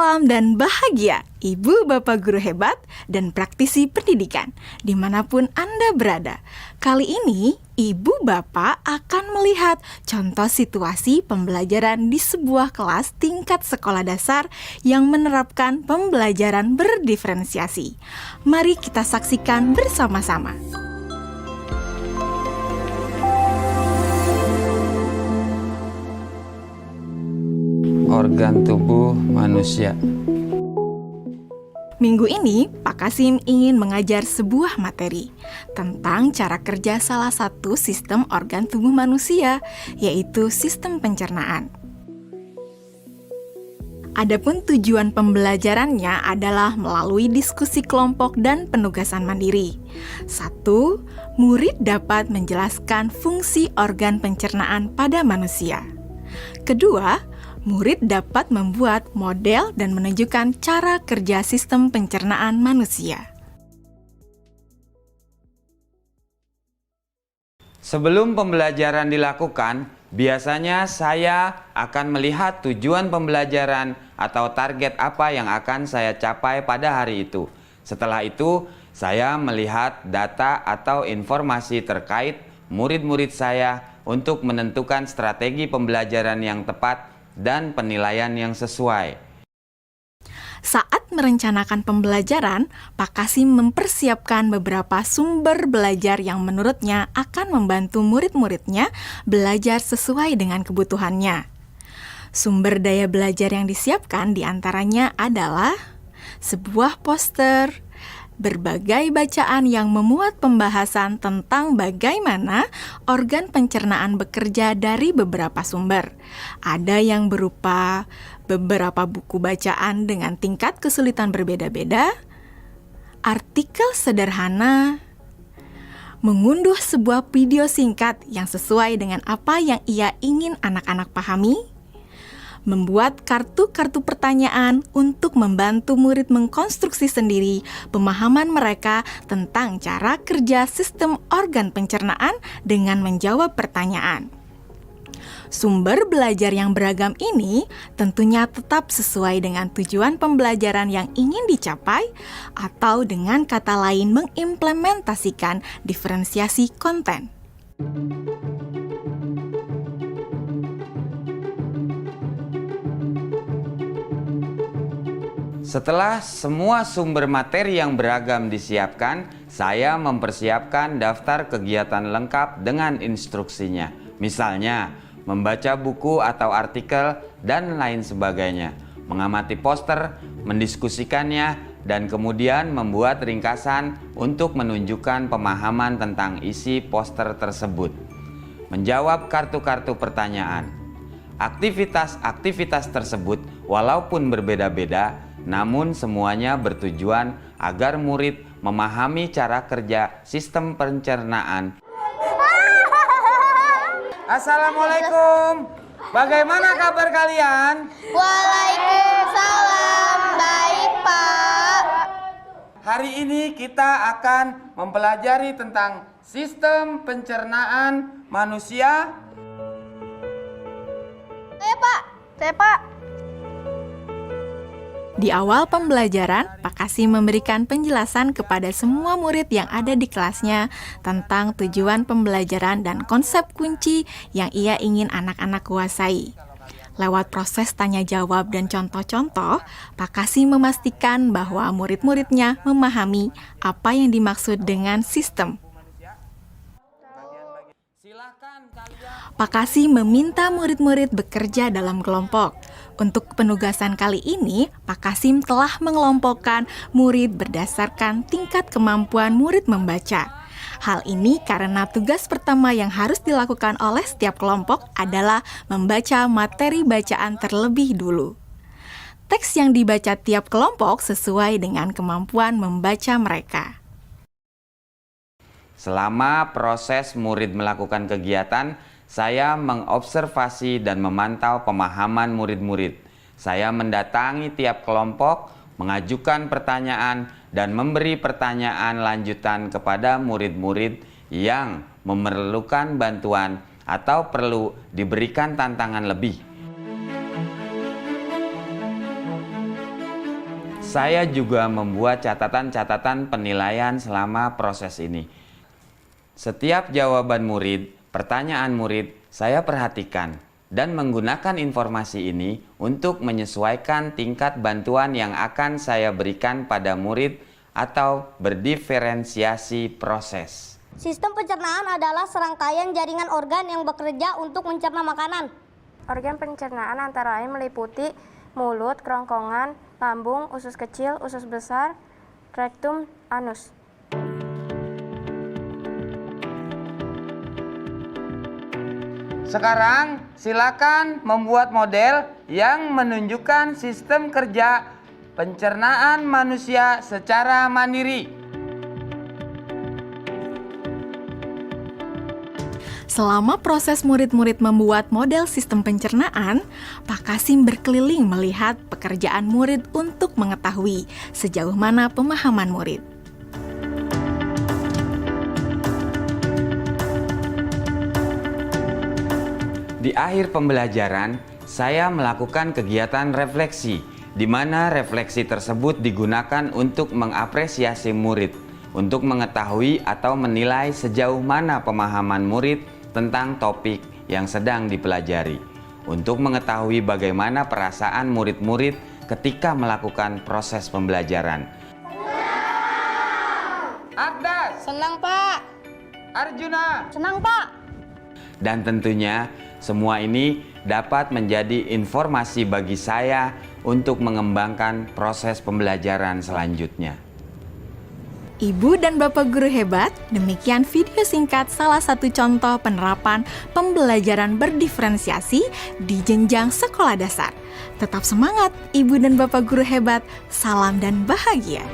Salam dan bahagia, Ibu Bapak Guru hebat dan praktisi pendidikan, dimanapun Anda berada. Kali ini, Ibu Bapak akan melihat contoh situasi pembelajaran di sebuah kelas tingkat sekolah dasar yang menerapkan pembelajaran berdiferensiasi. Mari kita saksikan bersama-sama. Organ tubuh manusia. Minggu ini, Pak Kasim ingin mengajar sebuah materi tentang cara kerja salah satu sistem organ tubuh manusia, yaitu sistem pencernaan. Adapun tujuan pembelajarannya adalah melalui diskusi kelompok dan penugasan mandiri. 1. Murid dapat menjelaskan fungsi organ pencernaan pada manusia. Kedua, murid dapat membuat model dan menunjukkan cara kerja sistem pencernaan manusia. Sebelum pembelajaran dilakukan, biasanya saya akan melihat tujuan pembelajaran atau target apa yang akan saya capai pada hari itu. Setelah itu, saya melihat data atau informasi terkait murid-murid saya untuk menentukan strategi pembelajaran yang tepat dan penilaian yang sesuai. Saat merencanakan pembelajaran, Pak Kasim mempersiapkan beberapa sumber belajar yang menurutnya akan membantu murid-muridnya belajar sesuai dengan kebutuhannya. Sumber daya belajar yang disiapkan diantaranya adalah sebuah poster, berbagai bacaan yang memuat pembahasan tentang bagaimana organ pencernaan bekerja dari beberapa sumber. Ada yang berupa beberapa buku bacaan dengan tingkat kesulitan berbeda-beda, artikel sederhana, mengunduh sebuah video singkat yang sesuai dengan apa yang ia ingin anak-anak pahami, membuat kartu-kartu pertanyaan untuk membantu murid mengkonstruksi sendiri pemahaman mereka tentang cara kerja sistem organ pencernaan dengan menjawab pertanyaan. Sumber belajar yang beragam ini tentunya tetap sesuai dengan tujuan pembelajaran yang ingin dicapai, atau dengan kata lain mengimplementasikan diferensiasi konten. Setelah semua sumber materi yang beragam disiapkan, saya mempersiapkan daftar kegiatan lengkap dengan instruksinya. Misalnya, membaca buku atau artikel dan lain sebagainya, mengamati poster, mendiskusikannya, dan kemudian membuat ringkasan untuk menunjukkan pemahaman tentang isi poster tersebut. Menjawab kartu-kartu pertanyaan. Aktivitas-aktivitas tersebut walaupun berbeda-beda, namun semuanya bertujuan agar murid memahami cara kerja sistem pencernaan. Assalamualaikum. Bagaimana kabar kalian? Waalaikumsalam. Baik, Pak. Hari ini kita akan mempelajari tentang sistem pencernaan manusia. Saya, Pak. Di awal pembelajaran, Pak Kasim memberikan penjelasan kepada semua murid yang ada di kelasnya tentang tujuan pembelajaran dan konsep kunci yang ia ingin anak-anak kuasai. Lewat proses tanya jawab dan contoh-contoh, Pak Kasim memastikan bahwa murid-muridnya memahami apa yang dimaksud dengan sistem. Pak Kasim meminta murid-murid bekerja dalam kelompok. Untuk penugasan kali ini, Pak Kasim telah mengelompokkan murid berdasarkan tingkat kemampuan murid membaca. Hal ini karena tugas pertama yang harus dilakukan oleh setiap kelompok adalah membaca materi bacaan terlebih dulu. Teks yang dibaca tiap kelompok sesuai dengan kemampuan membaca mereka. Selama proses murid melakukan kegiatan, saya mengobservasi dan memantau pemahaman murid-murid. Saya mendatangi tiap kelompok, mengajukan pertanyaan, dan memberi pertanyaan lanjutan kepada murid-murid yang memerlukan bantuan atau perlu diberikan tantangan lebih. Saya juga membuat catatan-catatan penilaian selama proses ini. Setiap jawaban murid, pertanyaan murid, saya perhatikan dan menggunakan informasi ini untuk menyesuaikan tingkat bantuan yang akan saya berikan pada murid atau berdiferensiasi proses. Sistem pencernaan adalah serangkaian jaringan organ yang bekerja untuk mencerna makanan. Organ pencernaan antara lain meliputi mulut, kerongkongan, lambung, usus kecil, usus besar, rektum, anus. Sekarang silakan membuat model yang menunjukkan sistem kerja pencernaan manusia secara mandiri. Selama proses murid-murid membuat model sistem pencernaan, Pak Kasim berkeliling melihat pekerjaan murid untuk mengetahui sejauh mana pemahaman murid. Di akhir pembelajaran, saya melakukan kegiatan refleksi, di mana refleksi tersebut digunakan untuk mengapresiasi murid, untuk mengetahui atau menilai sejauh mana pemahaman murid tentang topik yang sedang dipelajari, untuk mengetahui bagaimana perasaan murid-murid ketika melakukan proses pembelajaran. Akdas, Senang, Pak. Arjuna, Senang, Pak. dan tentunya semua ini dapat menjadi informasi bagi saya untuk mengembangkan proses pembelajaran selanjutnya. Ibu dan Bapak guru hebat, demikian video singkat salah satu contoh penerapan pembelajaran berdiferensiasi di jenjang sekolah dasar. Tetap semangat, Ibu dan Bapak guru hebat. Salam dan bahagia.